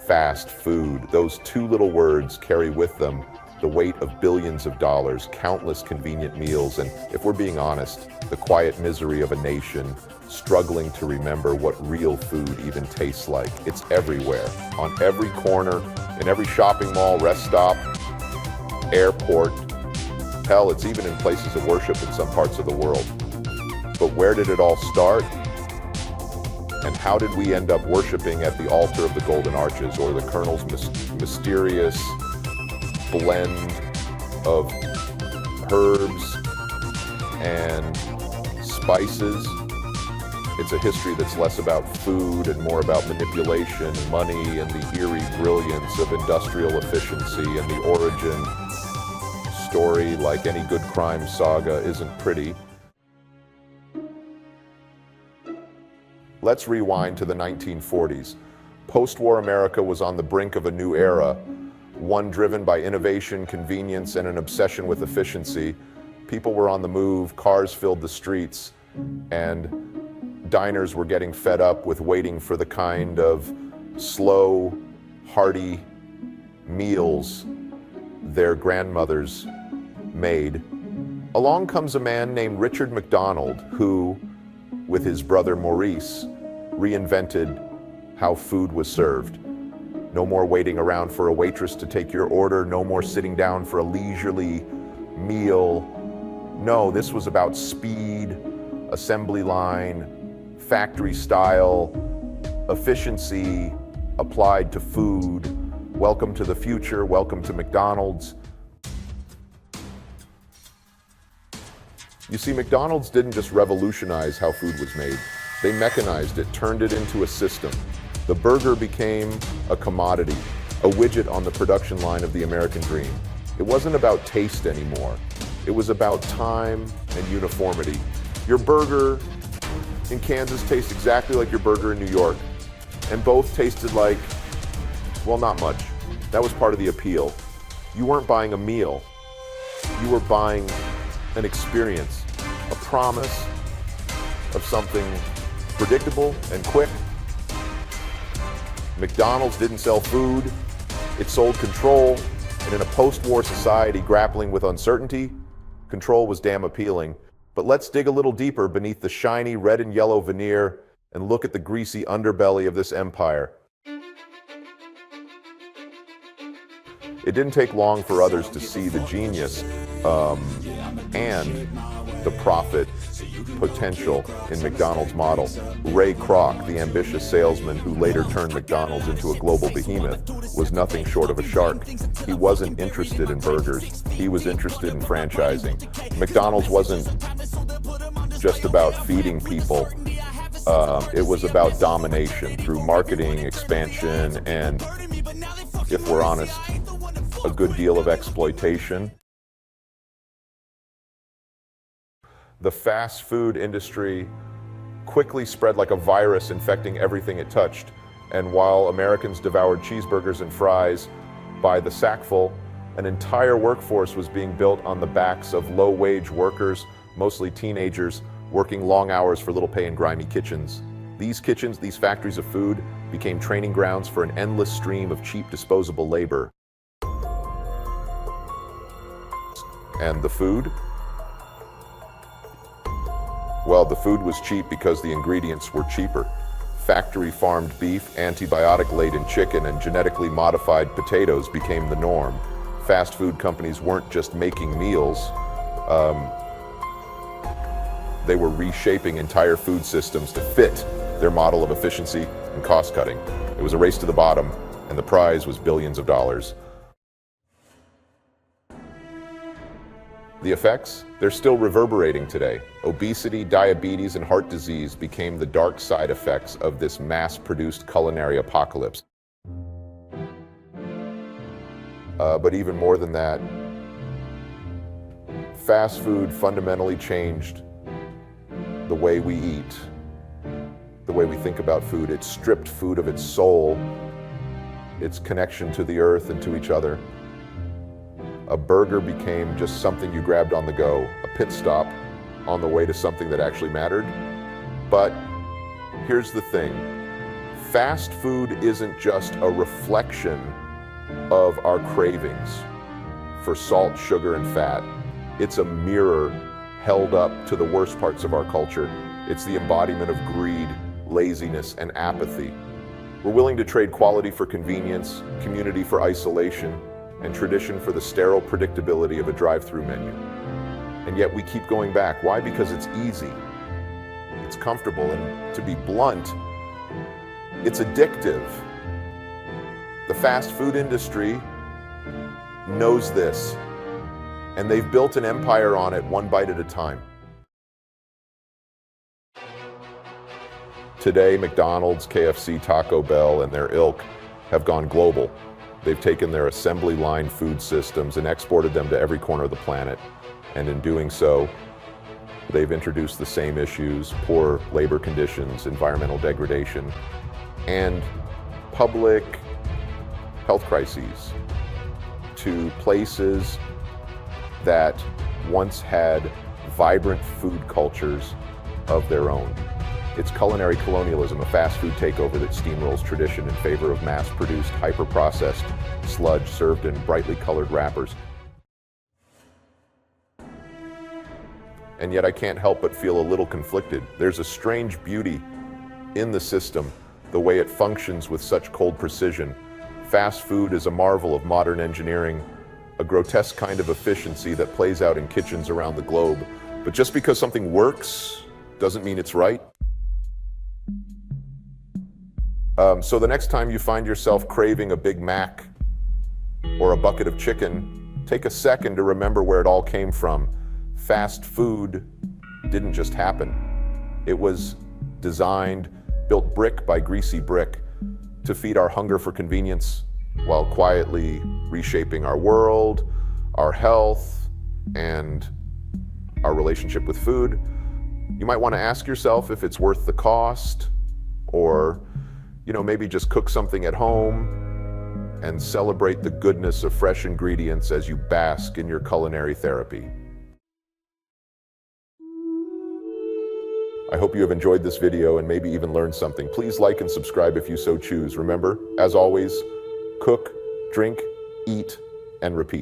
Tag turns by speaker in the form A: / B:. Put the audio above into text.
A: Fast food, those two little words carry with them the weight of billions of dollars, countless convenient meals, and if we're being honest, the quiet misery of a nation struggling to remember what real food even tastes like. It's everywhere, on every corner, in every shopping mall, rest stop, airport. Hell, it's even in places of worship in some parts of the world. But where did it all start? And how did we end up worshiping at the altar of the Golden Arches, or the Colonel's mysterious blend of herbs and spices? It's a history that's less about food and more about manipulation, money, and the eerie brilliance of industrial efficiency. And the origin story, like any good crime saga, isn't pretty. Let's rewind to the 1940s. Post-war America was on the brink of a new era, one driven by innovation, convenience, and an obsession with efficiency. People were on the move, cars filled the streets, and diners were getting fed up with waiting for the kind of slow, hearty meals their grandmothers made. Along comes a man named Richard McDonald, who, with his brother Maurice, reinvented how food was served. No more waiting around for a waitress to take your order, no more sitting down for a leisurely meal. No, this was about speed, assembly line, factory style, efficiency applied to food. Welcome to the future, welcome to McDonald's. You see, McDonald's didn't just revolutionize how food was made. They mechanized it, turned it into a system. The burger became a commodity, a widget on the production line of the American dream. It wasn't about taste anymore. It was about time and uniformity. Your burger in Kansas tastes exactly like your burger in New York. And both tasted like, well, not much. That was part of the appeal. You weren't buying a meal. You were buying an experience, a promise of something predictable and quick. McDonald's didn't sell food, it sold control, and in a post-war society grappling with uncertainty, control was damn appealing. But let's dig a little deeper beneath the shiny red and yellow veneer and look at the greasy underbelly of this empire. It didn't take long for others to see the genius and the profit potential in McDonald's model. Ray Kroc, the ambitious salesman who later turned McDonald's into a global behemoth, was nothing short of a shark. He wasn't interested in burgers, he was interested in franchising. McDonald's wasn't just about feeding people, it was about domination through marketing, expansion, and, if we're honest, a good deal of exploitation. The fast food industry quickly spread like a virus, infecting everything it touched. And while Americans devoured cheeseburgers and fries by the sackful, an entire workforce was being built on the backs of low-wage workers, mostly teenagers, working long hours for little pay in grimy kitchens. These kitchens, these factories of food, became training grounds for an endless stream of cheap disposable labor. And the food? Well, the food was cheap because the ingredients were cheaper. Factory-farmed beef, antibiotic-laden chicken, and genetically modified potatoes became the norm. Fast food companies weren't just making meals, they were reshaping entire food systems to fit their model of efficiency and cost-cutting. It was a race to the bottom, and the prize was billions of dollars. The effects? They're still reverberating today. Obesity, diabetes, and heart disease became the dark side effects of this mass-produced culinary apocalypse. But even more than that, fast food fundamentally changed the way we eat, the way we think about food. It stripped food of its soul, its connection to the earth and to each other. A burger became just something you grabbed on the go, a pit stop on the way to something that actually mattered. But here's the thing, Fast food isn't just a reflection of our cravings for salt, sugar, and fat. It's a mirror held up to the worst parts of our culture. It's the embodiment of greed, laziness, and apathy. We're willing to trade quality for convenience, community for isolation, and tradition for the sterile predictability of a drive-through menu. And yet we keep going back. Why? Because it's easy, it's comfortable, and to be blunt, it's addictive. The fast food industry knows this, and they've built an empire on it one bite at a time. Today, McDonald's, KFC, Taco Bell, and their ilk have gone global. They've taken their assembly line food systems and exported them to every corner of the planet. And in doing so, they've introduced the same issues: poor labor conditions, environmental degradation, and public health crises to places that once had vibrant food cultures of their own. It's culinary colonialism, a fast food takeover that steamrolls tradition in favor of mass-produced, hyper-processed sludge served in brightly colored wrappers. And yet I can't help but feel a little conflicted. There's a strange beauty in the system, the way it functions with such cold precision. Fast food is a marvel of modern engineering, a grotesque kind of efficiency that plays out in kitchens around the globe. But just because something works doesn't mean it's right. So the next time you find yourself craving a Big Mac or a bucket of chicken, take a second to remember where it all came from. Fast food didn't just happen. It was designed, built brick by greasy brick, to feed our hunger for convenience while quietly reshaping our world, our health, and our relationship with food. You might want to ask yourself if it's worth the cost, or maybe just cook something at home and celebrate the goodness of fresh ingredients as you bask in your culinary therapy. I hope you have enjoyed this video and maybe even learned something. Please like and subscribe if you so choose. Remember, as always, cook, drink, eat, and repeat.